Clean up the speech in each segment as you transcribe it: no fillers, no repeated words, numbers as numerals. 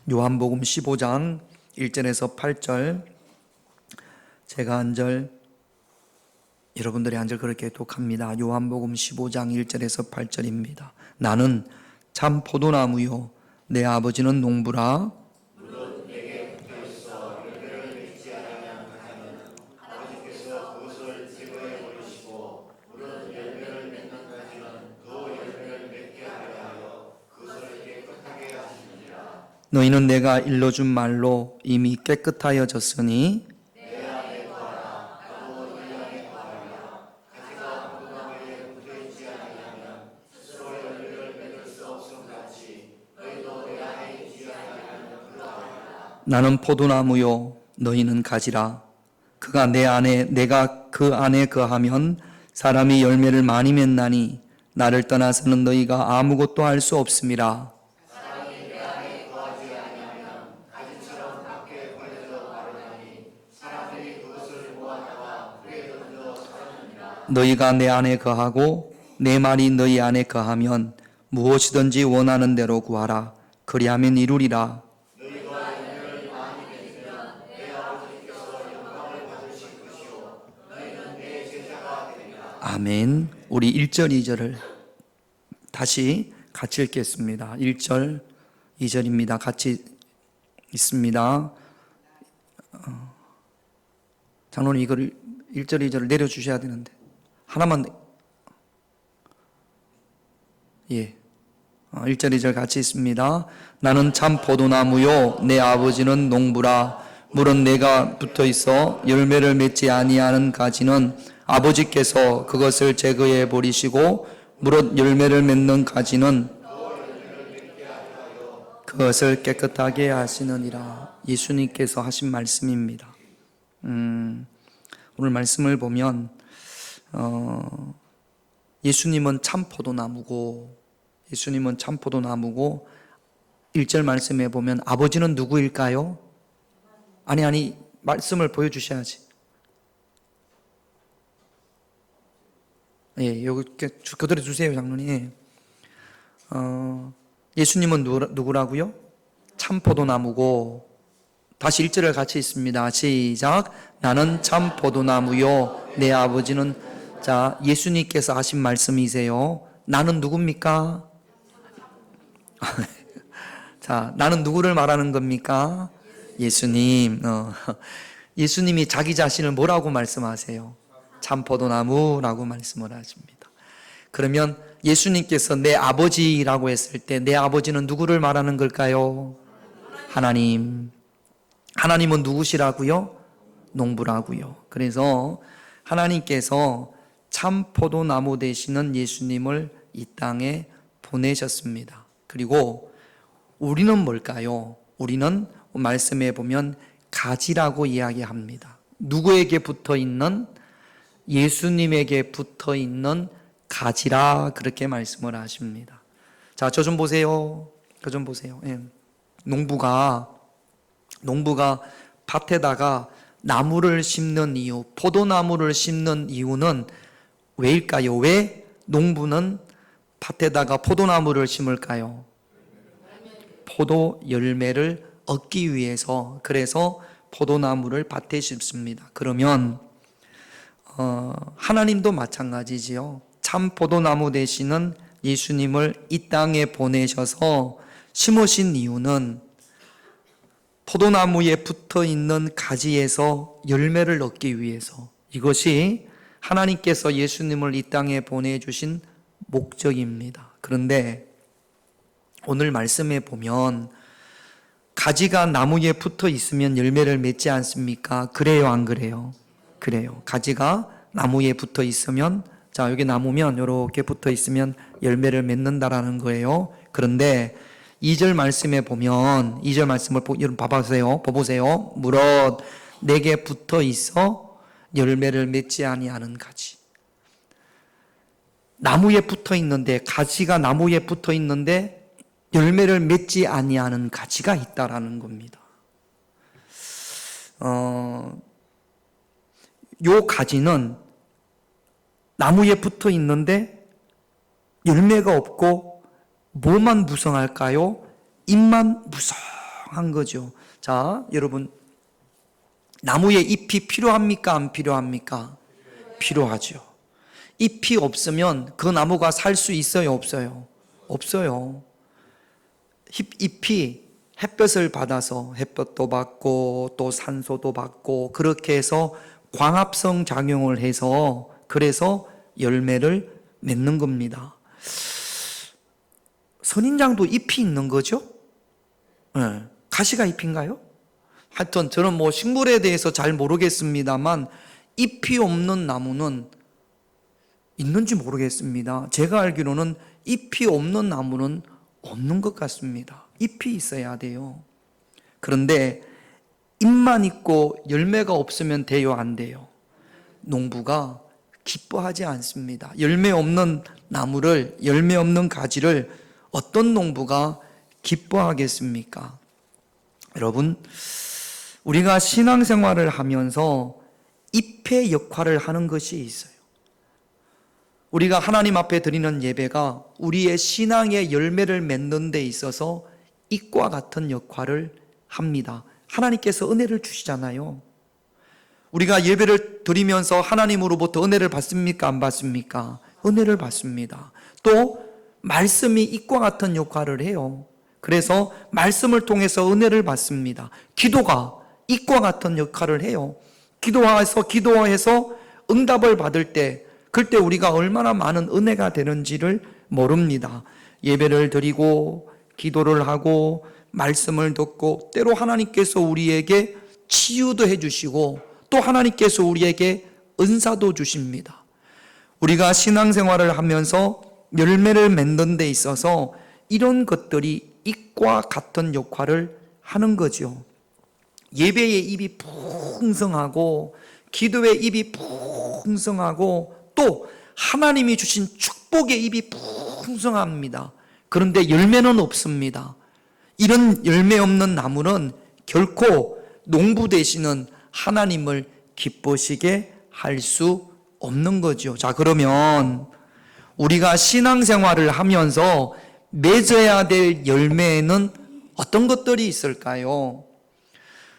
요한복음 15장 1절에서 8절, 제가 한 절, 여러분들이 한 절 그렇게 독합니다. 요한복음 15장 1절에서 8절입니다. 나는 참 포도나무요 내 아버지는 농부라. 너희는 내가 일러준 말로 이미 깨끗하여졌으니 나는 포도나무요 너희는 가지라. 그가 내 안에 내가 그 안에 거하면 사람이 열매를 많이 맺나니 나를 떠나서는 너희가 아무것도 할 수 없음이라. 너희가 내 안에 거하고 내 말이 너희 안에 거하면 무엇이든지 원하는 대로 구하라. 그리하면 이루리라. 아멘. 우리 1절 2절을 다시 같이 읽겠습니다. 1절 2절입니다. 같이 있습니다. 장로님 이걸 1절 2절을 내려주셔야 되는데 하나만. 1절 2절 같이 있습니다. 나는 참 포도나무요 내 아버지는 농부라. 물은 내가 붙어있어 열매를 맺지 아니하는 가지는 아버지께서 그것을 제거해 버리시고 무릇 열매를 맺는 가지는 그것을 깨끗하게 하시느니라. 예수님께서 하신 말씀입니다. 오늘 말씀을 보면 예수님은 참 포도나무고 1절 말씀에 보면 아버지는 누구일까요? 아니 말씀을 보여주셔야지. 여기 그대로 주세요, 장로님. 예수님은 누구라고요? 참 포도나무고. 다시 1절을 같이 있습니다. 시작. 나는 참 포도나무요 내 아버지는. 자, 예수님께서 하신 말씀이세요. 나는 누굽니까? 자, 나는 누구를 말하는 겁니까? 예수님. 예수님이 자기 자신을 뭐라고 말씀하세요? 참 포도나무라고 말씀을 하십니다. 그러면 예수님께서 내 아버지라고 했을 때 내 아버지는 누구를 말하는 걸까요? 하나님. 하나님은 누구시라고요? 농부라고요. 그래서 하나님께서 참 포도나무 되시는 예수님을 이 땅에 보내셨습니다. 그리고 우리는 뭘까요? 우리는 말씀에 보면 가지라고 이야기합니다. 누구에게 붙어 있는? 예수님에게 붙어 있는 가지라, 그렇게 말씀을 하십니다. 자, 저 좀 보세요. 농부가 밭에다가 나무를 심는 이유, 포도나무를 심는 이유는 왜일까요? 왜 농부는 밭에다가 포도나무를 심을까요? 포도 열매를 얻기 위해서. 그래서 포도나무를 밭에 심습니다. 그러면 하나님도 마찬가지지요. 참 포도나무 되시는 예수님을 이 땅에 보내셔서 심으신 이유는 포도나무에 붙어 있는 가지에서 열매를 얻기 위해서. 이것이 하나님께서 예수님을 이 땅에 보내주신 목적입니다. 그런데 오늘 말씀에 보면 가지가 나무에 붙어 있으면 열매를 맺지 않습니까? 그래요, 안 그래요? 그래요. 가지가 나무에 붙어 있으면, 자, 여기 나무면 이렇게 붙어 있으면 열매를 맺는다라는 거예요. 그런데 2절 말씀에 보면, 2절 말씀을 여러분 봐보세요. 무릇 내게 붙어 있어 열매를 맺지 아니하는 가지. 나무에 붙어 있는데, 가지가 나무에 붙어 있는데 열매를 맺지 아니하는 가지가 있다라는 겁니다. 요 가지는 나무에 붙어 있는데 열매가 없고 뭐만 무성할까요? 잎만 한 거죠. 자, 여러분, 나무에 잎이 필요합니까? 안 필요합니까? 필요하죠. 잎이 없으면 그 나무가 살 수 있어요? 없어요? 없어요. 잎이 햇볕을 받아서 햇볕도 받고 또 산소도 받고 그렇게 해서 광합성 작용을 해서 그래서 열매를 맺는 겁니다. 선인장도 잎이 있는 거죠? 네. 가시가 잎인가요? 하여튼 저는 식물에 대해서 잘 모르겠습니다만 잎이 없는 나무는 있는지 모르겠습니다. 제가 알기로는 잎이 없는 나무는 없는 것 같습니다. 잎이 있어야 돼요. 그런데 잎만 있고 열매가 없으면 돼요, 안 돼요? 농부가 기뻐하지 않습니다. 열매 없는 나무를, 열매 없는 가지를 어떤 농부가 기뻐하겠습니까? 여러분, 우리가 신앙생활을 하면서 잎의 역할을 하는 것이 있어요. 우리가 하나님 앞에 드리는 예배가 우리의 신앙의 열매를 맺는 데 있어서 잎과 같은 역할을 합니다. 하나님께서 은혜를 주시잖아요. 우리가 예배를 드리면서 하나님으로부터 은혜를 받습니까? 안 받습니까? 은혜를 받습니다. 또 말씀이 잎과 같은 역할을 해요. 그래서 말씀을 통해서 은혜를 받습니다. 기도가 잎과 같은 역할을 해요. 기도해서 응답을 받을 때 그때 우리가 얼마나 많은 은혜가 되는지를 모릅니다. 예배를 드리고 기도를 하고 말씀을 듣고 때로 하나님께서 우리에게 치유도 해주시고 또 하나님께서 우리에게 은사도 주십니다. 우리가 신앙생활을 하면서 열매를 맺는 데 있어서 이런 것들이 잎과 같은 역할을 하는 거죠. 예배의 잎이 풍성하고 기도의 잎이 풍성하고 또 하나님이 주신 축복의 잎이 풍성합니다. 그런데 열매는 없습니다. 이런 열매 없는 나무는 결코 농부 되시는 하나님을 기쁘시게 할 수 없는 거죠. 자, 그러면 우리가 신앙생활을 하면서 맺어야 될 열매에는 어떤 것들이 있을까요?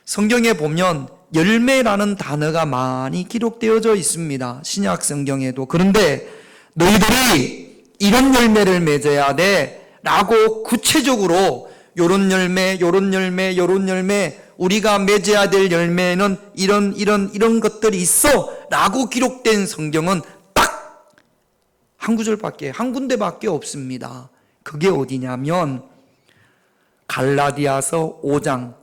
성경에 보면 열매라는 단어가 많이 기록되어져 있습니다. 신약 성경에도. 그런데 너희들이 이런 열매를 맺어야 돼 라고 구체적으로 요런 열매, 요런 열매, 요런 열매, 우리가 맺어야 될 열매는 이런 것들이 있어 라고 기록된 성경은 딱 한 군데밖에 없습니다. 그게 어디냐면 갈라디아서 5장.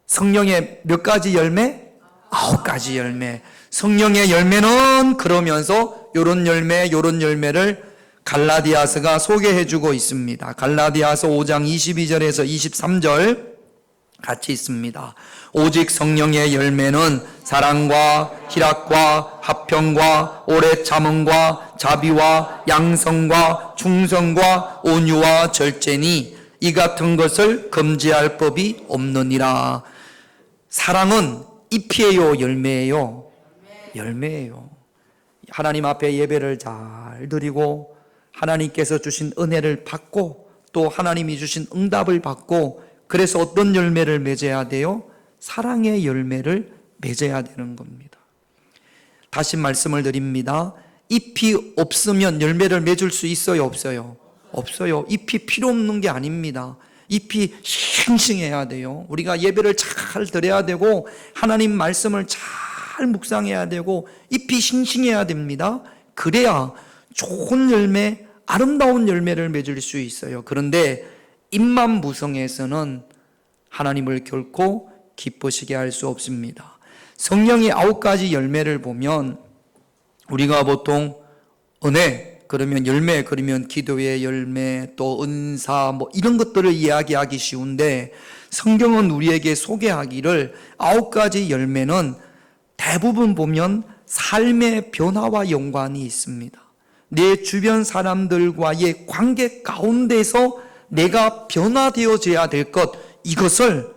성령의 몇 가지 열매? 9가지 열매. 성령의 열매는 그러면서 요런 열매를 갈라디아서가 소개해주고 있습니다. 갈라디아서 5장 22절에서 23절 같이 있습니다. 오직 성령의 열매는 사랑과 희락과 화평과 오래 참음과 자비와 양성과 충성과 온유와 절제니 이 같은 것을 금지할 법이 없느니라. 사랑은 잎이에요, 열매예요? 열매예요. 하나님 앞에 예배를 잘 드리고 하나님께서 주신 은혜를 받고 또 하나님이 주신 응답을 받고 그래서 어떤 열매를 맺어야 돼요? 사랑의 열매를 맺어야 되는 겁니다. 다시 말씀을 드립니다. 잎이 없으면 열매를 맺을 수 있어요, 없어요? 없어요. 잎이 필요 없는 게 아닙니다. 잎이 싱싱해야 돼요. 우리가 예배를 잘 드려야 되고 하나님 말씀을 잘 묵상해야 되고 잎이 싱싱해야 됩니다. 그래야 좋은 열매, 아름다운 열매를 맺을 수 있어요. 그런데 잎만 무성해서는 하나님을 결코 기쁘시게 할 수 없습니다. 성령의 9가지 열매를 보면 우리가 보통 은혜, 그러면 열매, 그러면 기도의 열매, 또 은사, 이런 것들을 이야기하기 쉬운데 성경은 우리에게 소개하기를 9가지 열매는 대부분 보면 삶의 변화와 연관이 있습니다. 내 주변 사람들과의 관계 가운데서 내가 변화되어져야 될 것, 이것을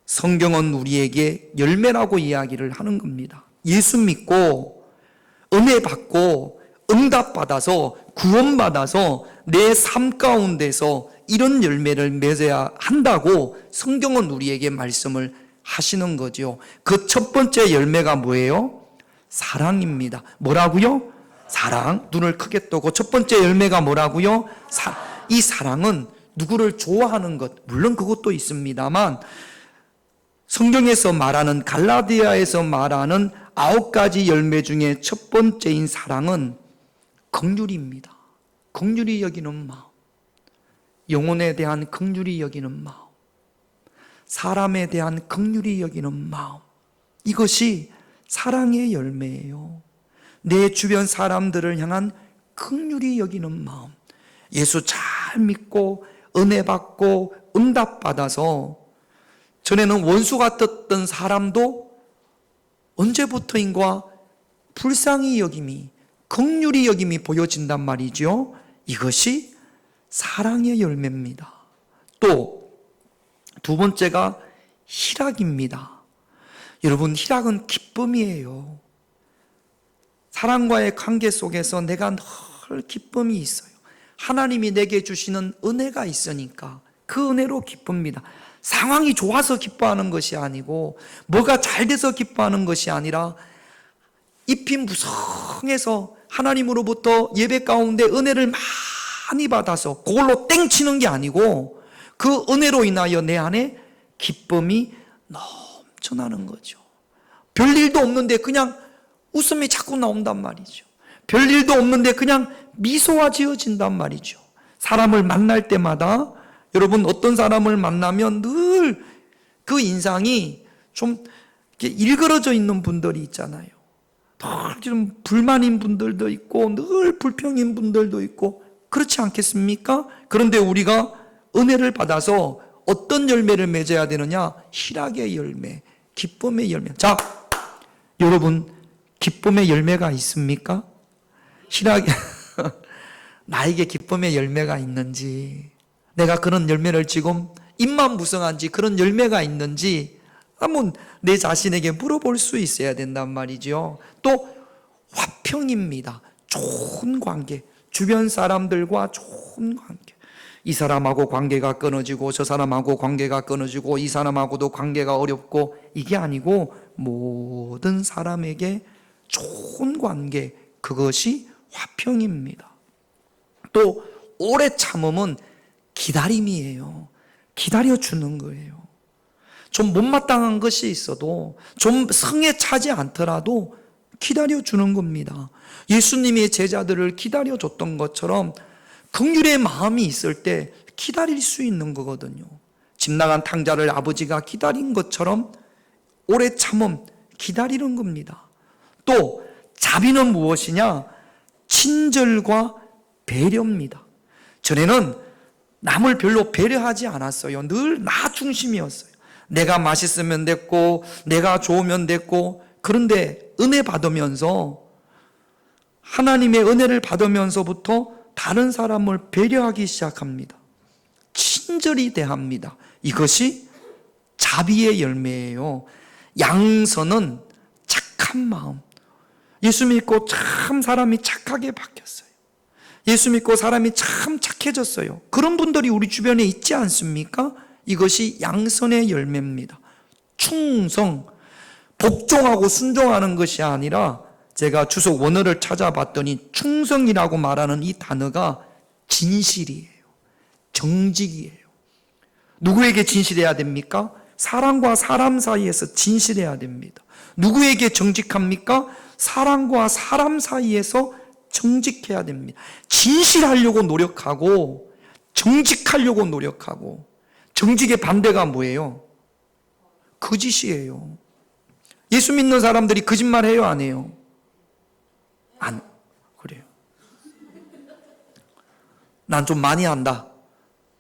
성경은 우리에게 열매라고 이야기를 하는 겁니다. 예수 믿고 은혜 받고 응답받아서 구원받아서 내 삶 가운데서 이런 열매를 맺어야 한다고 성경은 우리에게 말씀을 하시는 거죠. 그 첫 번째 열매가 뭐예요? 사랑입니다. 뭐라고요? 사랑. 눈을 크게 뜨고 첫 번째 열매가 뭐라고요? 이 사랑은 누구를 좋아하는 것, 물론 그것도 있습니다만 성경에서 말하는, 갈라디아에서 말하는 9가지 열매 중에 첫 번째인 사랑은 긍휼입니다. 긍휼히 여기는 마음, 영혼에 대한 긍휼히 여기는 마음, 사람에 대한 긍휼히 여기는 마음, 이것이 사랑의 열매예요. 내 주변 사람들을 향한 긍휼히 여기는 마음, 예수 잘 믿고 은혜 받고 응답 받아서 전에는 원수 같았던 사람도 언제부터인가 불쌍히 여김이, 긍휼히 여김이 보여진단 말이죠. 이것이 사랑의 열매입니다. 또 두 번째가 희락입니다. 여러분, 희락은 기쁨이에요. 사랑과의 관계 속에서 내가 늘 기쁨이 있어요. 하나님이 내게 주시는 은혜가 있으니까 그 은혜로 기쁩니다. 상황이 좋아서 기뻐하는 것이 아니고, 뭐가 잘 돼서 기뻐하는 것이 아니라 잎이 무성해서 하나님으로부터 예배 가운데 은혜를 많이 받아서 그걸로 땡치는 게 아니고, 그 은혜로 인하여 내 안에 기쁨이 넘쳐나는 거죠. 별일도 없는데 그냥 웃음이 자꾸 나온단 말이죠. 별일도 없는데 그냥 미소가 지어진단 말이죠. 사람을 만날 때마다, 여러분, 어떤 사람을 만나면 늘 그 인상이 좀 일그러져 있는 분들이 있잖아요. 늘 좀 불만인 분들도 있고 늘 불평인 분들도 있고, 그렇지 않겠습니까? 그런데 우리가 은혜를 받아서 어떤 열매를 맺어야 되느냐? 희락의 열매, 기쁨의 열매. 자, 여러분, 기쁨의 열매가 있습니까? 희락의 나에게 기쁨의 열매가 있는지, 내가 그런 열매를 지금 입만 무성한지 그런 열매가 있는지 한번 내 자신에게 물어볼 수 있어야 된단 말이죠. 또 화평입니다. 좋은 관계, 주변 사람들과 좋은 관계. 이 사람하고 관계가 끊어지고 저 사람하고 관계가 끊어지고 이 사람하고도 관계가 어렵고, 이게 아니고 모든 사람에게 좋은 관계, 그것이 화평입니다. 또 오래 참음은 기다림이에요. 기다려주는 거예요. 좀 못마땅한 것이 있어도, 좀 성에 차지 않더라도 기다려주는 겁니다. 예수님이 제자들을 기다려줬던 것처럼 긍휼의 마음이 있을 때 기다릴 수 있는 거거든요. 집 나간 탕자를 아버지가 기다린 것처럼 오래 참음, 기다리는 겁니다. 또 자비는 무엇이냐? 친절과 배려입니다. 전에는 남을 별로 배려하지 않았어요. 늘 나 중심이었어요. 내가 맛있으면 됐고 내가 좋으면 됐고. 그런데 은혜 받으면서, 하나님의 은혜를 받으면서부터 다른 사람을 배려하기 시작합니다. 친절히 대합니다. 이것이 자비의 열매예요. 양선은 착한 마음. 예수 믿고 참 사람이 착하게 바뀌었어요. 예수 믿고 사람이 참 착해졌어요. 그런 분들이 우리 주변에 있지 않습니까? 이것이 양선의 열매입니다. 충성, 복종하고 순종하는 것이 아니라, 제가 주석 원어를 찾아봤더니 충성이라고 말하는 이 단어가 진실이에요. 정직이에요. 누구에게 진실해야 됩니까? 사람과 사람 사이에서 진실해야 됩니다. 누구에게 정직합니까? 사람과 사람 사이에서 정직해야 됩니다. 진실하려고 노력하고 정직하려고 노력하고, 정직의 반대가 뭐예요? 거짓이에요. 예수 믿는 사람들이 거짓말 해요, 안 해요? 안 그래요. 난 좀 많이 한다.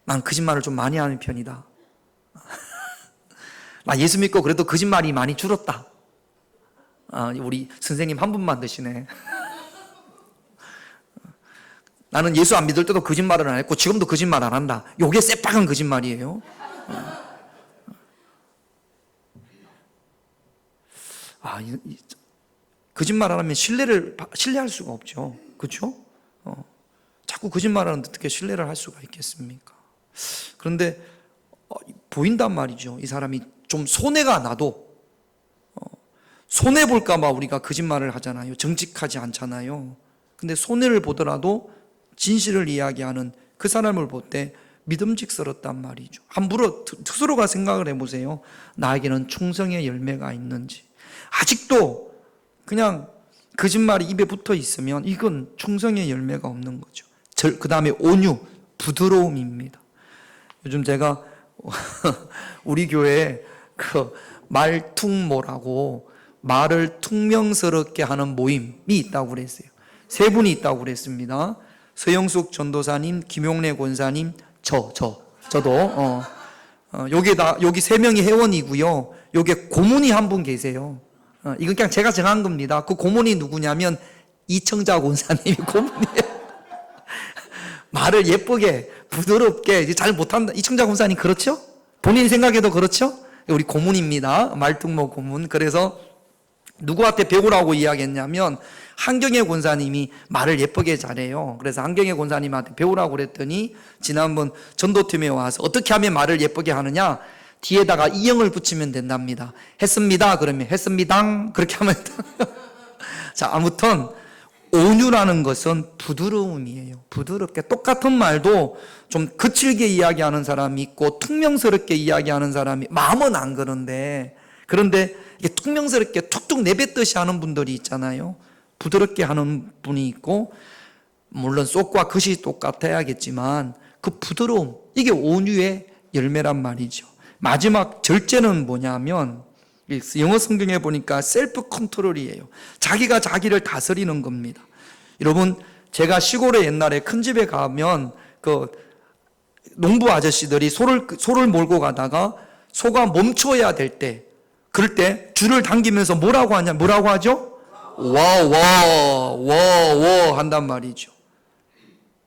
난 거짓말을 좀 많이 하는 편이다. 나 예수 믿고 그래도 거짓말이 많이 줄었다. 우리 선생님 한 분만 드시네. 나는 예수 안 믿을 때도 거짓말을 안 했고 지금도 거짓말 안 한다. 요게 새빨간 거짓말이에요. 거짓말 안 하면 신뢰할 수가 없죠. 그렇죠? 자꾸 거짓말하는데 어떻게 신뢰를 할 수가 있겠습니까? 그런데 보인단 말이죠. 이 사람이 좀 손해가 나도 손해볼까 봐 우리가 거짓말을 하잖아요. 정직하지 않잖아요. 근데 손해를 보더라도 진실을 이야기하는 그 사람을 볼 때 믿음직스럽단 말이죠. 함부로 스스로가 생각을 해보세요. 나에게는 충성의 열매가 있는지. 아직도 그냥 거짓말이 입에 붙어 있으면 이건 충성의 열매가 없는 거죠. 그 다음에 온유, 부드러움입니다. 요즘 제가 우리 교회에 그 말퉁모라고 말을 퉁명스럽게 하는 모임이 있다고 그랬어요. 세 분이 있다고 그랬습니다. 서영숙 전도사님, 김용래 권사님, 저도 여기 세 명이 회원이고요. 여기 고문이 한 분 계세요. 이건 그냥 제가 정한 겁니다. 그 고문이 누구냐면 이청자 권사님이 고문이에요. 말을 예쁘게 부드럽게 잘 못한다. 이청자 권사님 그렇죠? 본인 생각에도 그렇죠? 우리 고문입니다. 말퉁모 고문. 그래서 누구한테 배우라고 이야기했냐면 한경애 권사님이 말을 예쁘게 잘해요. 그래서 한경애 권사님한테 배우라고 그랬더니 지난번 전도팀에 와서 어떻게 하면 말을 예쁘게 하느냐, 뒤에다가 이형을 붙이면 된답니다. 했습니다 그러면 했습니다 그렇게 하면 자, 아무튼 온유라는 것은 부드러움이에요. 부드럽게 똑같은 말도 좀 거칠게 이야기하는 사람이 있고 퉁명스럽게 이야기하는 사람이, 마음은 안 그런데 이게 퉁명스럽게 툭툭 내뱉듯이 하는 분들이 있잖아요. 부드럽게 하는 분이 있고, 물론 쏙과 겉이 똑같아야겠지만 그 부드러움, 이게 온유의 열매란 말이죠. 마지막 절제는 뭐냐면 영어 성경에 보니까 셀프 컨트롤이에요. 자기가 자기를 다스리는 겁니다. 여러분, 제가 시골에 옛날에 큰 집에 가면 그 농부 아저씨들이 소를 몰고 가다가 소가 멈춰야 될 때, 그럴 때 줄을 당기면서 뭐라고 하죠? 와와 한단 말이죠.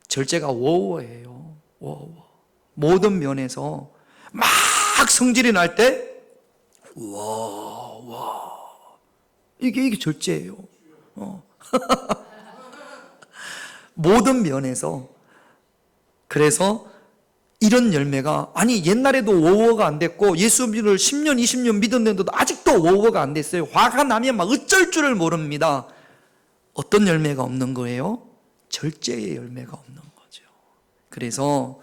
절제가 워워예요. 워워. 모든 면에서 막 성질이 날 때 와 이게 절제예요. 모든 면에서. 그래서 이런 열매가, 아니 옛날에도 워워가 안 됐고 예수를 10년 20년 믿었는데도 아직도 워워가 안 됐어요. 화가 나면 막 어쩔 줄을 모릅니다. 어떤 열매가 없는 거예요? 절제의 열매가 없는 거죠. 그래서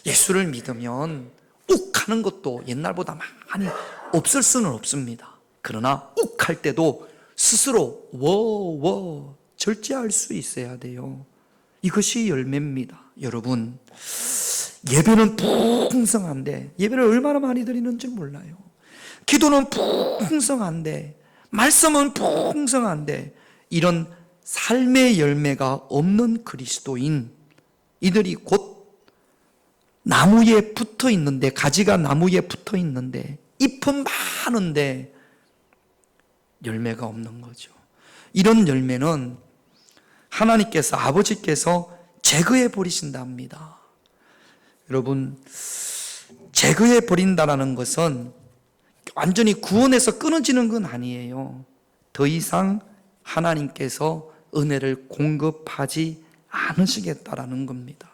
예수를 믿으면 욱 하는 것도 옛날보다 많이 없을 수는 없습니다. 그러나 욱 할 때도 스스로 절제할 수 있어야 돼요. 이것이 열매입니다. 여러분, 예배는 풍성한데, 예배를 얼마나 많이 드리는지 몰라요. 기도는 풍성한데, 말씀은 풍성한데, 이런 삶의 열매가 없는 그리스도인, 이들이 곧 나무에 붙어 있는데, 가지가 나무에 붙어 있는데, 잎은 많은데 열매가 없는 거죠. 이런 열매는 하나님께서, 아버지께서 제거해 버리신답니다. 여러분, 제거해 버린다는 것은 완전히 구원에서 끊어지는 건 아니에요. 더 이상 하나님께서 은혜를 공급하지 않으시겠다라는 겁니다.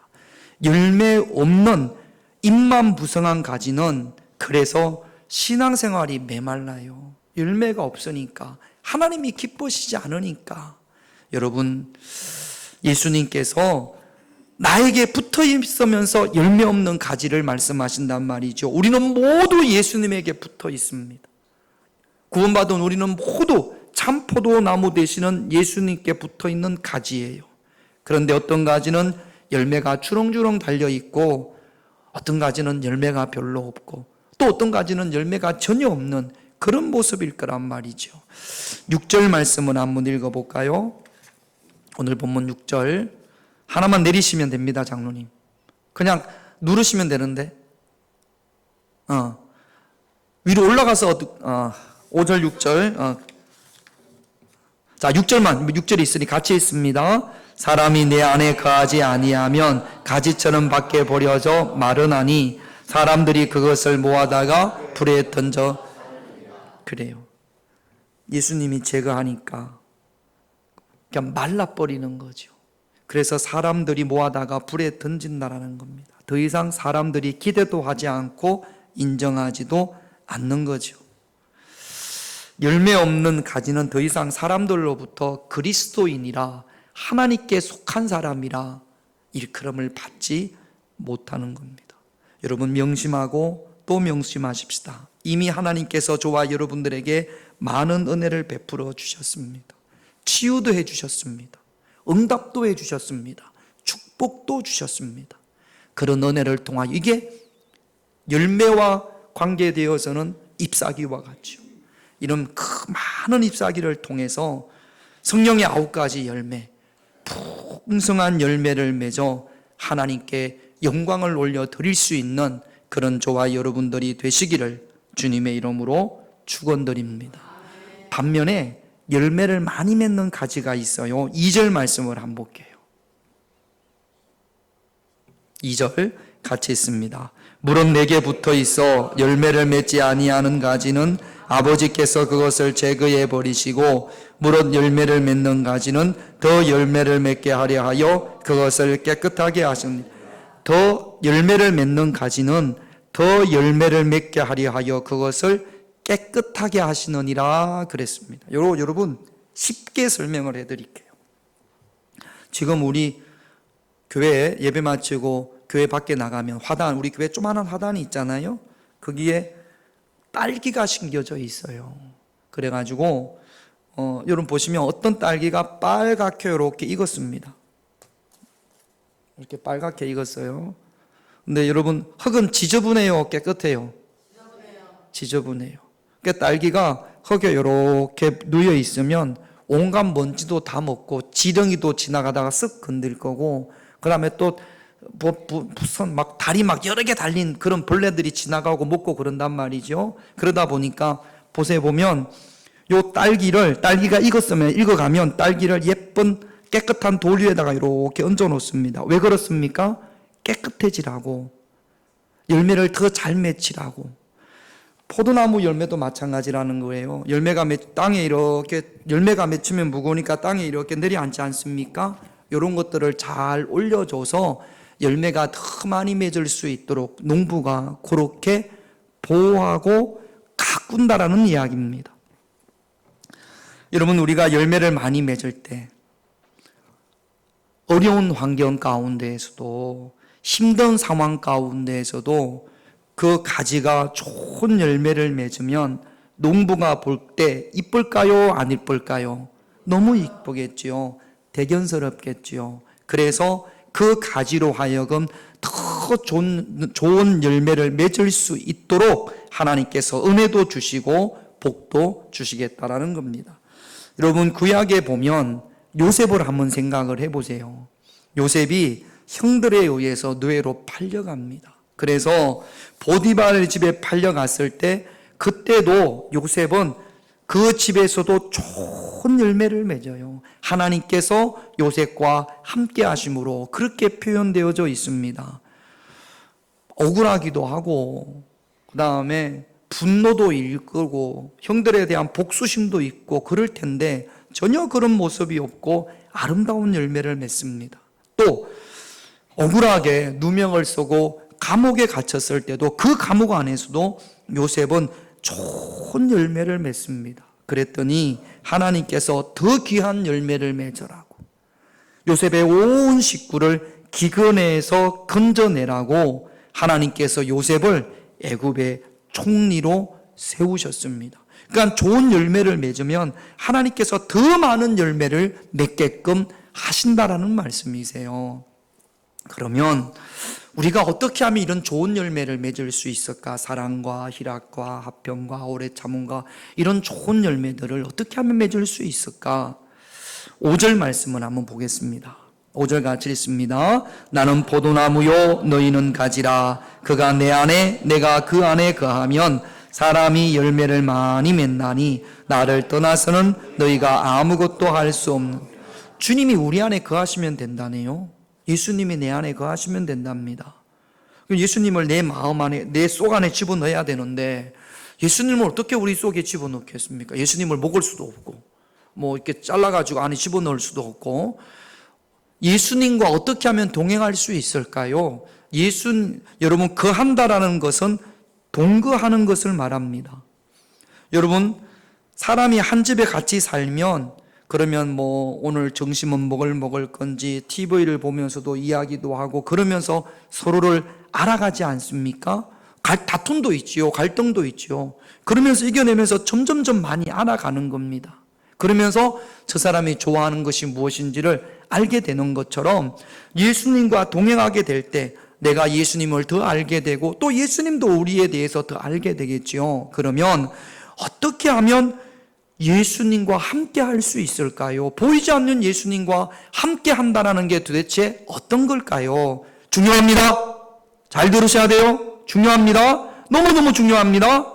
열매 없는 잎만 무성한 가지는 그래서 신앙생활이 메말라요. 열매가 없으니까, 하나님이 기뻐하시지 않으니까. 여러분, 예수님께서 나에게 붙어 있으면서 열매 없는 가지를 말씀하신단 말이죠. 우리는 모두 예수님에게 붙어 있습니다. 구원받은 우리는 모두 참포도 나무 되시는 예수님께 붙어 있는 가지예요. 그런데 어떤 가지는 열매가 주렁주렁 달려 있고, 어떤 가지는 열매가 별로 없고, 또 어떤 가지는 열매가 전혀 없는 그런 모습일 거란 말이죠. 6절 말씀을 한번 읽어볼까요? 오늘 본문 6절 하나만 내리시면 됩니다. 장로님, 그냥 누르시면 되는데 위로 올라가서 5절 6절 자, 6절이 있으니 같이 있습니다. 사람이 내 안에 거하지 아니하면 가지처럼 밖에 버려져 마르나니 사람들이 그것을 모아다가 불에 던져. 그래요. 예수님이 제거하니까 그냥 말라버리는 거죠. 그래서 사람들이 모아다가 불에 던진다라는 겁니다. 더 이상 사람들이 기대도 하지 않고 인정하지도 않는 거죠. 열매 없는 가지는 더 이상 사람들로부터 그리스도인이라 하나님께 속한 사람이라 일컬음을 받지 못하는 겁니다. 여러분 명심하고 또 명심하십시다. 이미 하나님께서 저와 여러분들에게 많은 은혜를 베풀어 주셨습니다. 치유도 해 주셨습니다. 응답도 해 주셨습니다. 축복도 주셨습니다. 그런 은혜를 통하여 이게 열매와 관계되어서는 잎사귀와 같죠. 이런 많은 잎사귀를 통해서 성령의 9가지 열매, 풍성한 열매를 맺어 하나님께 영광을 올려 드릴 수 있는 그런 저와 여러분들이 되시기를 주님의 이름으로 축원드립니다. 반면에 열매를 많이 맺는 가지가 있어요. 2절 말씀을 한번 볼게요. 2절 같이 있습니다. 물은 내게 붙어 있어 열매를 맺지 아니하는 가지는 아버지께서 그것을 제거해 버리시고 물은 열매를 맺는 가지는 더 열매를 맺게 하려 하여 그것을 깨끗하게 하십니다. 더 열매를 맺는 가지는 더 열매를 맺게 하려 하여 그것을 깨끗하게 하시느니라 그랬습니다. 여러분 쉽게 설명을 해드릴게요. 지금 우리 교회 예배 마치고 교회 밖에 나가면 화단, 우리 교회 조그마한 화단이 있잖아요. 거기에 딸기가 심겨져 있어요. 그래가지고 여러분 보시면 어떤 딸기가 빨갛게 이렇게 익었습니다. 이렇게 빨갛게 익었어요. 근데 여러분 흙은 지저분해요, 깨끗해요? 지저분해요. 그러니까 딸기가 흙에 이렇게 누여 있으면 온갖 먼지도 다 먹고 지렁이도 지나가다가 쓱 건들 거고, 그 다음에 또 무슨 막 다리 막 여러 개 달린 그런 벌레들이 지나가고 먹고 그런단 말이죠. 그러다 보니까 보세요, 보면 요 딸기가 익어가면 딸기를 예쁜 깨끗한 돌 위에다가 이렇게 얹어 놓습니다. 왜 그렇습니까? 깨끗해지라고, 열매를 더 잘 맺히라고. 포도나무 열매도 마찬가지라는 거예요. 땅에 이렇게 열매가 맺히면 무거우니까 땅에 이렇게 내려앉지 않습니까? 이런 것들을 잘 올려줘서 열매가 더 많이 맺을 수 있도록 농부가 그렇게 보호하고 가꾼다라는 이야기입니다. 여러분, 우리가 열매를 많이 맺을 때 어려운 환경 가운데에서도, 힘든 상황 가운데에서도 그 가지가 좋은 열매를 맺으면 농부가 볼 때 이쁠까요? 안 이쁠까요? 너무 이쁘겠지요. 대견스럽겠지요. 그래서 그 가지로 하여금 더 좋은 열매를 맺을 수 있도록 하나님께서 은혜도 주시고 복도 주시겠다라는 겁니다. 여러분, 구약에 보면 요셉을 한번 생각을 해보세요. 요셉이 형들에 의해서 노예로 팔려갑니다. 그래서 보디발의 집에 팔려갔을 때 그때도 요셉은 그 집에서도 좋은 열매를 맺어요. 하나님께서 요셉과 함께 하심으로 그렇게 표현되어져 있습니다. 억울하기도 하고, 그 다음에 분노도 일끄고 형들에 대한 복수심도 있고 그럴 텐데 전혀 그런 모습이 없고 아름다운 열매를 맺습니다. 또 억울하게 누명을 쓰고 감옥에 갇혔을 때도 그 감옥 안에서도 요셉은 좋은 열매를 맺습니다. 그랬더니 하나님께서 더 귀한 열매를 맺으라고, 요셉의 온 식구를 기근에서 건져내라고 하나님께서 요셉을 애굽의 총리로 세우셨습니다. 그러니까 좋은 열매를 맺으면 하나님께서 더 많은 열매를 맺게끔 하신다라는 말씀이세요. 그러면 우리가 어떻게 하면 이런 좋은 열매를 맺을 수 있을까? 사랑과 희락과 화평과 오래 참음과 이런 좋은 열매들을 어떻게 하면 맺을 수 있을까? 5절 말씀을 한번 보겠습니다. 5절 같이 읽습니다. 나는 포도나무요 너희는 가지라. 그가 내 안에 내가 그 안에 거하면 사람이 열매를 많이 맺나니 나를 떠나서는 너희가 아무것도 할 수 없는. 주님이 우리 안에 거하시면 된다네요. 예수님이 내 안에 거하시면 된답니다. 예수님을 내 마음 안에, 내 속 안에 집어넣어야 되는데 예수님을 어떻게 우리 속에 집어넣겠습니까? 예수님을 먹을 수도 없고 이렇게 잘라가지고 안에 집어넣을 수도 없고, 예수님과 어떻게 하면 동행할 수 있을까요? 여러분, 거한다라는 것은 동거하는 것을 말합니다. 여러분, 사람이 한 집에 같이 살면 그러면 뭐 오늘 점심은 먹을 건지 TV를 보면서도 이야기도 하고 그러면서 서로를 알아가지 않습니까? 다툼도 있지요. 갈등도 있지요. 그러면서 이겨내면서 점점점 많이 알아가는 겁니다. 그러면서 저 사람이 좋아하는 것이 무엇인지를 알게 되는 것처럼 예수님과 동행하게 될 때 내가 예수님을 더 알게 되고 또 예수님도 우리에 대해서 더 알게 되겠지요. 그러면 어떻게 하면 예수님과 함께 할 수 있을까요? 보이지 않는 예수님과 함께 한다는 게 도대체 어떤 걸까요? 중요합니다. 잘 들으셔야 돼요. 중요합니다. 너무너무 중요합니다.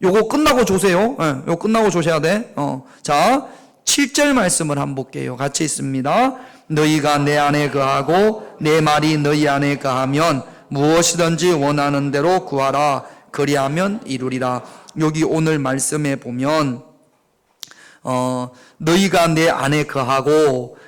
요거 끝나고 조세요. 요거 끝나고 조셔야 돼. 자, 7절 말씀을 한번 볼게요. 같이 있습니다. 너희가 내 안에 거하고 내 말이 너희 안에 거하면 무엇이든지 원하는 대로 구하라. 그리하면 이루리라. 여기 오늘 말씀에 보면 너희가 내 안에 거하고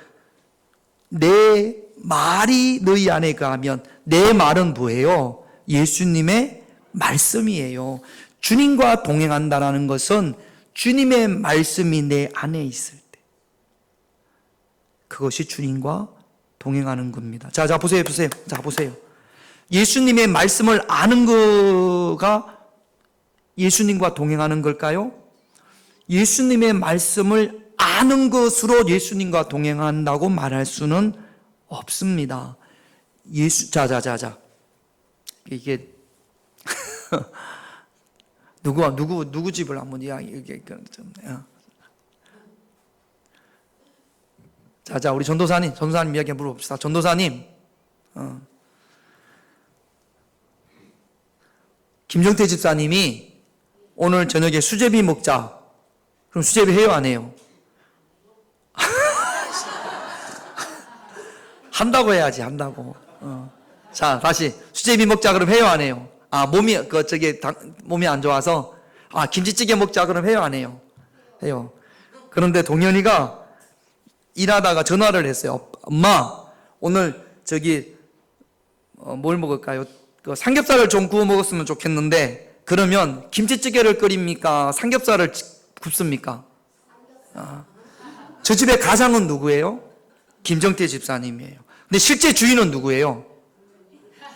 내 말이 너희 안에 거하면 내 말은 뭐예요? 예수님의 말씀이에요. 주님과 동행한다는 것은 주님의 말씀이 내 안에 있을 때 그것이 주님과 동행하는 겁니다. 자, 보세요. 자, 보세요. 예수님의 말씀을 아는 거가 예수님과 동행하는 걸까요? 예수님의 말씀을 아는 것으로 예수님과 동행한다고 말할 수는 없습니다. 자. 이게 누구 집을 한번 이야기 자, 우리 전도사님 이야기 물어봅시다. 전도사님, 김정태 집사님이 오늘 저녁에 수제비 먹자. 그럼 수제비 해요, 안 해요? 한다고 해야지, 한다고. 자, 다시 수제비 먹자. 그럼 해요, 안 해요? 몸이 안 좋아서 김치찌개 먹자. 그럼 해요, 안 해요? 해요. 그런데 동현이가 일하다가 전화를 했어요. 엄마, 오늘 뭘 먹을까요? 삼겹살을 좀 구워 먹었으면 좋겠는데 그러면 김치찌개를 끓입니까? 삼겹살을 굽습니까? 저 집의 가장은 누구예요? 김정태 집사님이에요. 근데 실제 주인은 누구예요?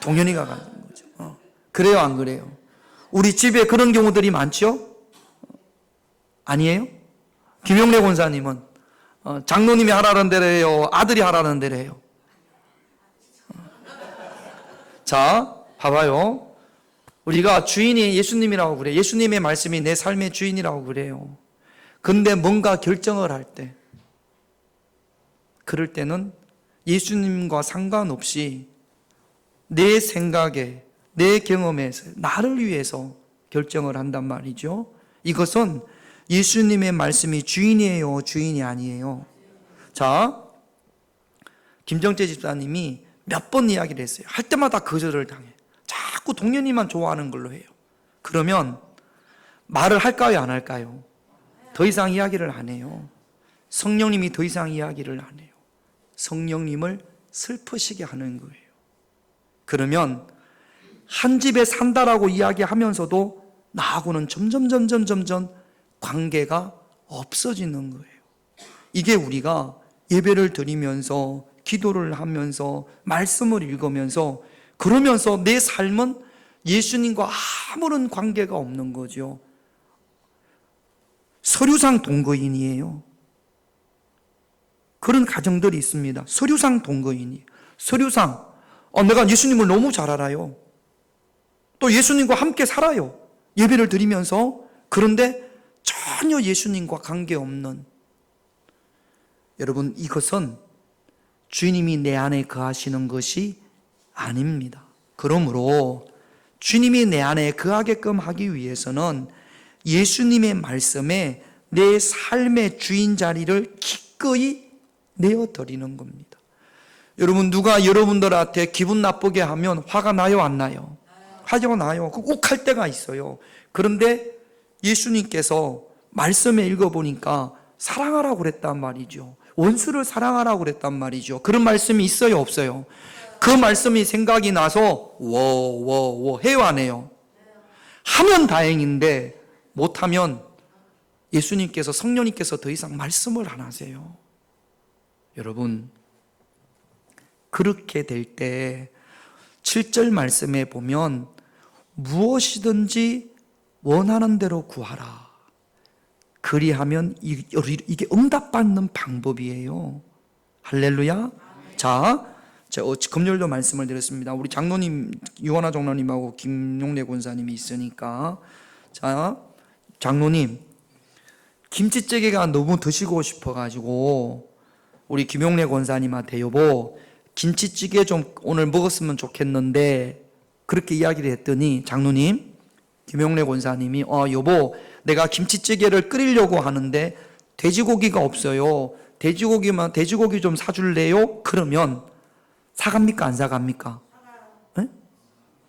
동현이가 가는 거죠. 그래요, 안 그래요? 우리 집에 그런 경우들이 많죠? 아니에요? 김영래 권사님은 장로님이 하라는 대로 해요? 아들이 하라는 대로 해요? 자, 봐봐요. 우리가 주인이 예수님이라고 그래요. 예수님의 말씀이 내 삶의 주인이라고 그래요. 근데 뭔가 결정을 할 때, 그럴 때는 예수님과 상관없이 내 생각에, 내 경험에서, 나를 위해서 결정을 한단 말이죠. 이것은 예수님의 말씀이 주인이에요, 주인이 아니에요? 자, 김정태 집사님이 몇 번 이야기를 했어요. 할 때마다 거절을 당해. 자꾸 동현이만 좋아하는 걸로 해요. 그러면 말을 할까요, 안 할까요? 더 이상 이야기를 안 해요. 성령님이 더 이상 이야기를 안 해요. 성령님을 슬프시게 하는 거예요. 그러면 한 집에 산다라고 이야기하면서도 나하고는 점점 관계가 없어지는 거예요. 이게 우리가 예배를 드리면서 기도를 하면서 말씀을 읽으면서 그러면서 내 삶은 예수님과 아무런 관계가 없는 거죠. 서류상 동거인이에요. 그런 가정들이 있습니다. 서류상 동거인이. 서류상 내가 예수님을 너무 잘 알아요. 또 예수님과 함께 살아요. 예배를 드리면서. 그런데 전혀 예수님과 관계없는, 여러분, 이것은 주님이 내 안에 거하시는 것이 아닙니다. 그러므로 주님이 내 안에 거하게끔 하기 위해서는 예수님의 말씀에 내 삶의 주인 자리를 기꺼이 내어드리는 겁니다. 여러분, 누가 여러분들한테 기분 나쁘게 하면 화가 나요, 안 나요? 화가 나요. 꼭 할 때가 있어요. 그런데 예수님께서 말씀에 읽어보니까 사랑하라고 그랬단 말이죠. 원수를 사랑하라고 그랬단 말이죠. 그런 말씀이 있어요, 없어요? 그 말씀이 생각이 나서 워워워 해요, 안 해요? 하면 다행인데 못하면 예수님께서, 성령님께서 더 이상 말씀을 안 하세요. 여러분, 그렇게 될 때 7절 말씀에 보면 무엇이든지 원하는 대로 구하라. 그리하면 이게 응답받는 방법이에요. 할렐루야. 자, 제가 금요일도 말씀을 드렸습니다. 우리 장로님, 유원아 장로님하고 김용래 권사님이 있으니까, 자, 장로님, 김치찌개가 너무 드시고 싶어가지고 우리 김용래 권사님한테 여보, 김치찌개 좀 오늘 먹었으면 좋겠는데, 그렇게 이야기를 했더니 장로님, 김용래 권사님이 여보, 내가 김치찌개를 끓이려고 하는데 돼지고기가 없어요. 돼지고기 좀 사줄래요? 그러면 사갑니까, 안 사갑니까? 네?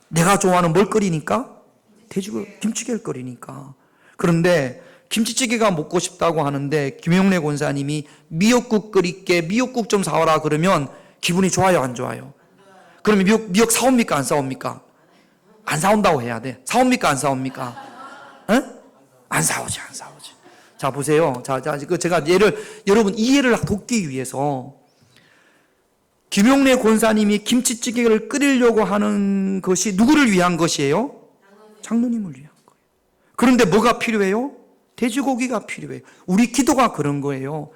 내가 좋아하는 뭘 끓이니까? 김치찌개를 끓이니까. 그런데 김치찌개가 먹고 싶다고 하는데 김용래 권사님이 미역국 끓일게, 미역국 좀 사와라 그러면 기분이 좋아요, 안 좋아요? 그러면 미역 사옵니까, 안 사옵니까? 안 사온다고 해야 돼. 사옵니까, 안 사옵니까? 에? 안 사오지. 자, 보세요. 제가 여러분 이해를 돕기 위해서, 김용래 권사님이 김치찌개를 끓이려고 하는 것이 누구를 위한 것이에요? 장로님을 위한 거예요. 그런데 뭐가 필요해요? 돼지고기가 필요해요. 우리 기도가 그런 거예요.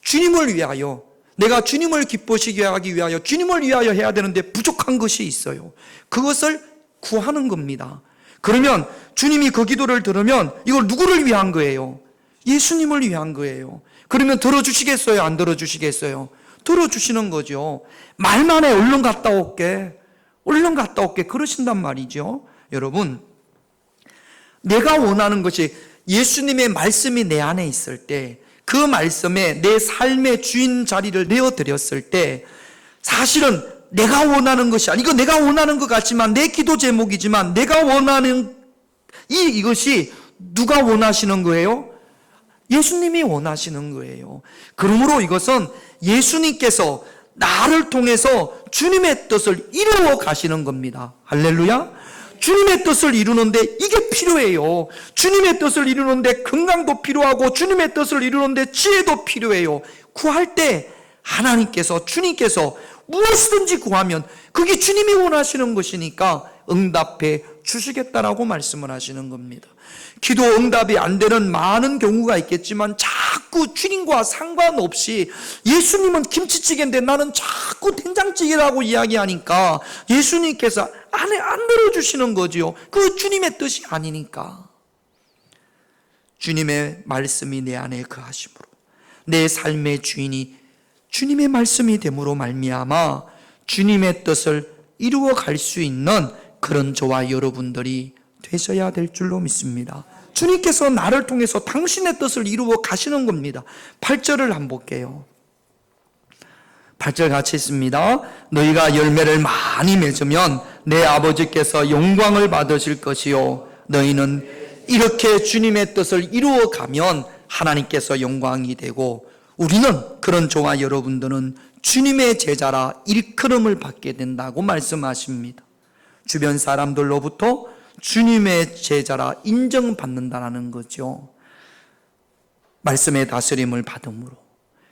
주님을 위하여, 내가 주님을 기쁘시게 하기 위하여, 주님을 위하여 해야 되는데 부족한 것이 있어요. 그것을 구하는 겁니다. 그러면 주님이 그 기도를 들으면 이걸 누구를 위한 거예요? 예수님을 위한 거예요. 그러면 들어주시겠어요, 안 들어주시겠어요? 들어주시는 거죠. 말만 해, 얼른 갔다 올게, 그러신단 말이죠. 여러분, 내가 원하는 것이 예수님의 말씀이 내 안에 있을 때, 그 말씀에 내 삶의 주인 자리를 내어드렸을 때, 사실은 내가 원하는 것이 아니고, 내가 원하는 것 같지만 내 기도 제목이지만 내가 원하는 이것이 누가 원하시는 거예요? 예수님이 원하시는 거예요. 그러므로 이것은 예수님께서 나를 통해서 주님의 뜻을 이루어 가시는 겁니다. 할렐루야. 주님의 뜻을 이루는데 이게 필요해요. 주님의 뜻을 이루는데 건강도 필요하고, 주님의 뜻을 이루는데 지혜도 필요해요. 구할 때 하나님께서, 주님께서 무엇이든지 구하면 그게 주님이 원하시는 것이니까 응답해 주시겠다라고 말씀을 하시는 겁니다. 기도 응답이 안 되는 많은 경우가 있겠지만 자꾸 주님과 상관없이, 예수님은 김치찌개인데 나는 자꾸 된장찌개라고 이야기하니까 예수님께서 안 들어주시는 거지요. 그 주님의 뜻이 아니니까. 주님의 말씀이 내 안에 거하심으로 내 삶의 주인이 주님의 말씀이 됨으로 말미암아 주님의 뜻을 이루어 갈 수 있는 그런 저와 여러분들이 되셔야 될 줄로 믿습니다. 주님께서 나를 통해서 당신의 뜻을 이루어 가시는 겁니다. 8절을 한번 볼게요. 8절 같이 있습니다. 너희가 열매를 많이 맺으면 내 아버지께서 영광을 받으실 것이요, 너희는 이렇게 주님의 뜻을 이루어 가면 하나님께서 영광이 되고, 우리는, 그런 저와 여러분들은 주님의 제자라 일컬음을 받게 된다고 말씀하십니다. 주변 사람들로부터 주님의 제자라 인정받는다는 거죠. 말씀의 다스림을 받음으로,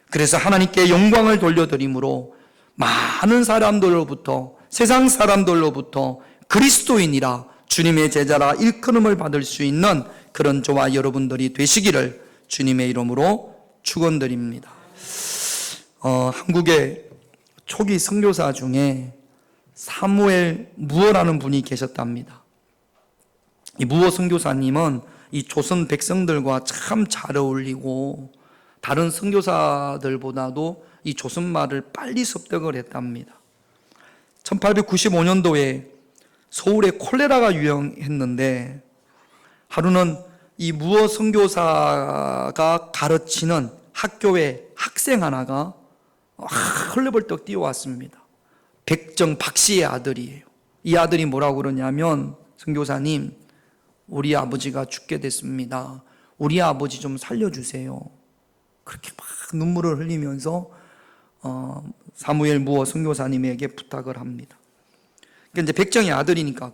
그래서 하나님께 영광을 돌려드림으로 많은 사람들로부터, 세상 사람들로부터 그리스도인이라, 주님의 제자라 일컬음을 받을 수 있는 그런 저와 여러분들이 되시기를 주님의 이름으로 축원드립니다. 한국의 초기 선교사 중에 사무엘 무어라는 분이 계셨답니다. 이 무어 선교사님은 이 조선 백성들과 참 잘 어울리고, 다른 선교사들보다도 이 조선말을 빨리 습득을 했답니다. 1895년도에 서울에 콜레라가 유행했는데, 하루는 이 무어 선교사가 가르치는 학교에 학생 하나가 헐레벌떡 뛰어왔습니다. 백정 박씨의 아들이에요. 이 아들이 뭐라고 그러냐면, 선교사님, 우리 아버지가 죽게 됐습니다. 우리 아버지 좀 살려주세요. 그렇게 막 눈물을 흘리면서 사무엘 무어 선교사님에게 부탁을 합니다. 이제 백정의 아들이니까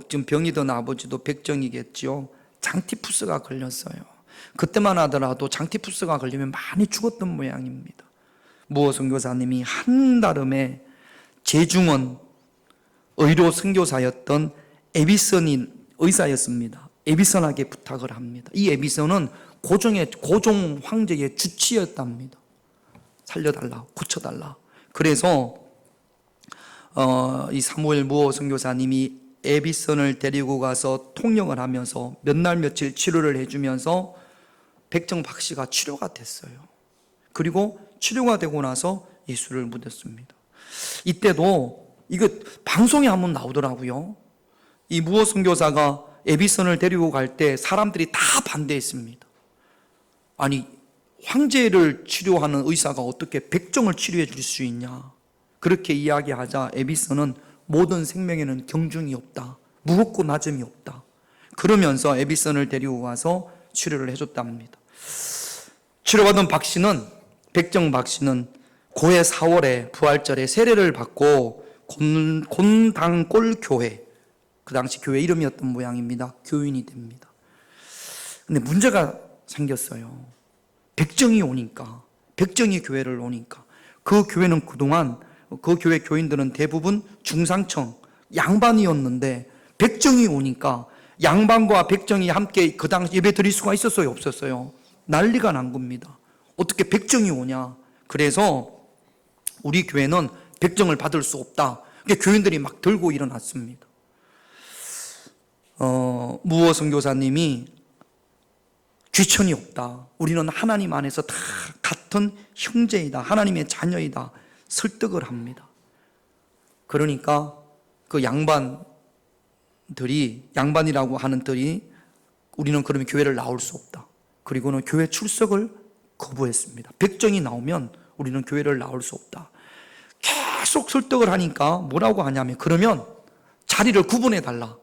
지금 병이 든 아버지도 백정이겠죠. 장티푸스가 걸렸어요. 그때만 하더라도 장티푸스가 걸리면 많이 죽었던 모양입니다. 무어 선교사님이 한달음에 재중원 의료 선교사였던 에비선인 의사였습니다. 에비선에게 부탁을 합니다. 이 에비선은 고종 황제의 주치였답니다. 살려달라, 고쳐달라. 그래서 이 사무엘 무어 선교사님이 에비선을 데리고 가서 통역을 하면서 몇 날 며칠 치료를 해주면서 백정 박씨가 치료가 됐어요. 그리고 치료가 되고 나서 예수를 믿었습니다. 이때도 이거 방송에 한번 나오더라고요. 이 무어 선교사가 에비선을 데리고 갈 때 사람들이 다 반대했습니다. 아니, 황제를 치료하는 의사가 어떻게 백정을 치료해 줄 수 있냐. 그렇게 이야기하자 에비선은 모든 생명에는 경중이 없다. 무겁고 낮음이 없다. 그러면서 에비선을 데리고 가서 치료를 해줬답니다. 치료받은 백정 박씨는 고해 4월에 부활절에 세례를 받고 곤당골 교회, 그 당시 교회 이름이었던 모양입니다. 교인이 됩니다. 근데 문제가 생겼어요. 백정이 교회를 오니까 그 교회는 그동안 그 교회 교인들은 대부분 중상청 양반이었는데 백정이 오니까 양반과 백정이 함께 그 당시 예배 드릴 수가 있었어요, 없었어요? 난리가 난 겁니다. 어떻게 백정이 오냐? 그래서 우리 교회는 백정을 받을 수 없다. 교인들이 막 들고 일어났습니다. 무어 선교사님이 귀천이 없다. 우리는 하나님 안에서 다 같은 형제이다. 하나님의 자녀이다. 설득을 합니다. 그러니까 그 양반이라고 하는 들이 우리는 그러면 교회를 나올 수 없다. 그리고는 교회 출석을 거부했습니다. 백정이 나오면 우리는 교회를 나올 수 없다. 계속 설득을 하니까 뭐라고 하냐면 그러면 자리를 구분해 달라.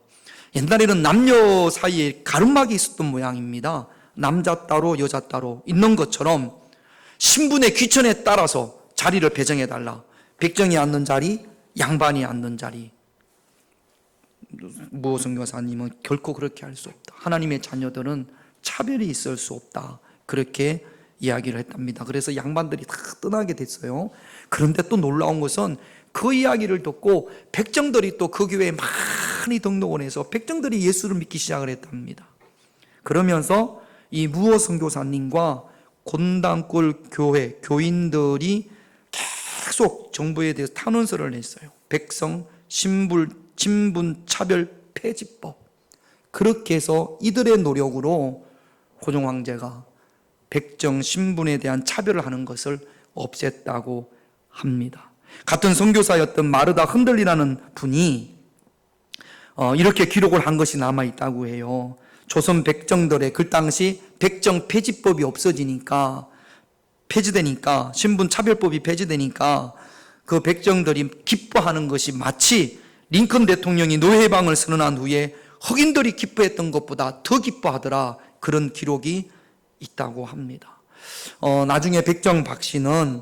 옛날에는 남녀 사이에 가름막이 있었던 모양입니다. 남자 따로 여자 따로 있는 것처럼 신분의 귀천에 따라서 자리를 배정해 달라. 백정이 앉는 자리, 양반이 앉는 자리. 무어 선교사님은 결코 그렇게 할 수 없다. 하나님의 자녀들은 차별이 있을 수 없다. 그렇게 이야기를 했답니다. 그래서 양반들이 다 떠나게 됐어요. 그런데 또 놀라운 것은 그 이야기를 듣고 백정들이 또 그 교회에 많이 등록을 해서 백정들이 예수를 믿기 시작을 했답니다. 그러면서 이 무어 선교사님과 곤당골 교회 교인들이 계속 정부에 대해서 탄원서를 냈어요. 백성 신분 차별 폐지법. 그렇게 해서 이들의 노력으로 고종 황제가 백정 신분에 대한 차별을 하는 것을 없앴다고 합니다. 같은 선교사였던 마르다 흔들리라는 분이 이렇게 기록을 한 것이 남아있다고 해요. 조선 백정들의 그 당시 백정 폐지법이 폐지되니까 신분 차별법이 폐지되니까 그 백정들이 기뻐하는 것이 마치 링컨 대통령이 노예방을 선언한 후에 흑인들이 기뻐했던 것보다 더 기뻐하더라. 그런 기록이 있다고 합니다. 나중에 백정 박씨는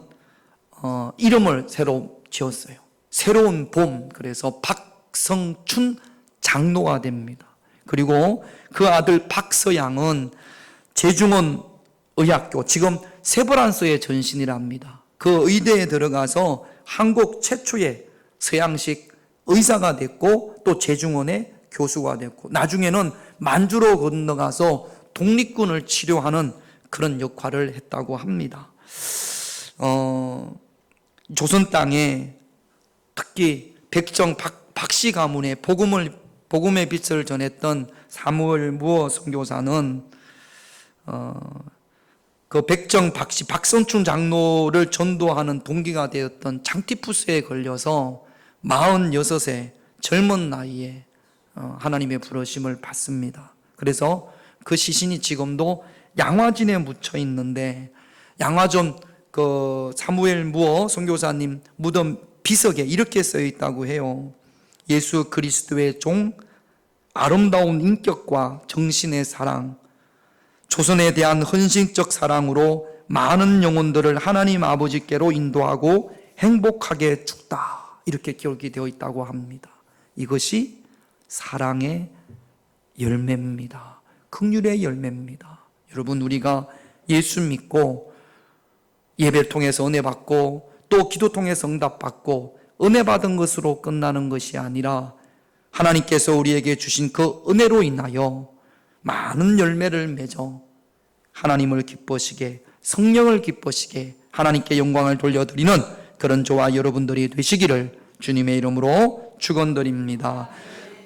이름을 새로 지었어요. 새로운 봄. 그래서 박성춘 장로가 됩니다. 그리고 그 아들 박서양은 제중원 의학교, 지금 세브란스의 전신이랍니다. 그 의대에 들어가서 한국 최초의 서양식 의사가 됐고 또 제중원의 교수가 됐고 나중에는 만주로 건너가서 독립군을 치료하는 그런 역할을 했다고 합니다. 조선 땅에 특히 백정 박씨 가문의 복음의 빛을 전했던 사무엘 무어 선교사는 그 백정 박씨 박선춘 장로를 전도하는 동기가 되었던 장티푸스에 걸려서 46세 젊은 나이에 하나님의 부르심을 받습니다. 그래서 그 시신이 지금도 양화진에 묻혀 있는데 양화전 그 사무엘 무어 선교사님 무덤 비석에 이렇게 써 있다고 해요. 예수 그리스도의 종, 아름다운 인격과 정신의 사랑, 조선에 대한 헌신적 사랑으로 많은 영혼들을 하나님 아버지께로 인도하고 행복하게 죽다. 이렇게 기록이 되어 있다고 합니다. 이것이 사랑의 열매입니다. 긍휼의 열매입니다. 여러분, 우리가 예수 믿고 예배 통해서 은혜 받고 또 기도 통해서 응답 받고 은혜 받은 것으로 끝나는 것이 아니라 하나님께서 우리에게 주신 그 은혜로 인하여 많은 열매를 맺어 하나님을 기뻐시게, 성령을 기뻐시게, 하나님께 영광을 돌려드리는 그런 저와 여러분들이 되시기를 주님의 이름으로 축원드립니다.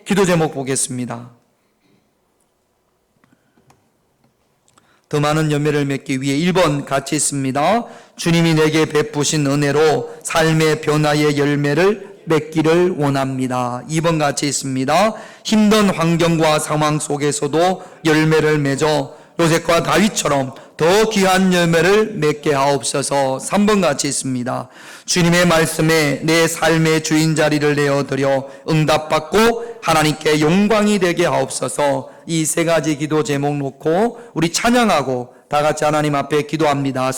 기도 제목 보겠습니다. 더 많은 열매를 맺기 위해 1번 같이 있습니다. 주님이 내게 베푸신 은혜로 삶의 변화의 열매를 맺기를 원합니다. 2번 같이 있습니다. 힘든 환경과 상황 속에서도 열매를 맺어 요셉과 다윗처럼 더 귀한 열매를 맺게 하옵소서. 3번 같이 있습니다. 주님의 말씀에 내 삶의 주인 자리를 내어드려 응답받고 하나님께 영광이 되게 하옵소서. 이 세 가지 기도 제목 놓고 우리 찬양하고 다 같이 하나님 앞에 기도합니다.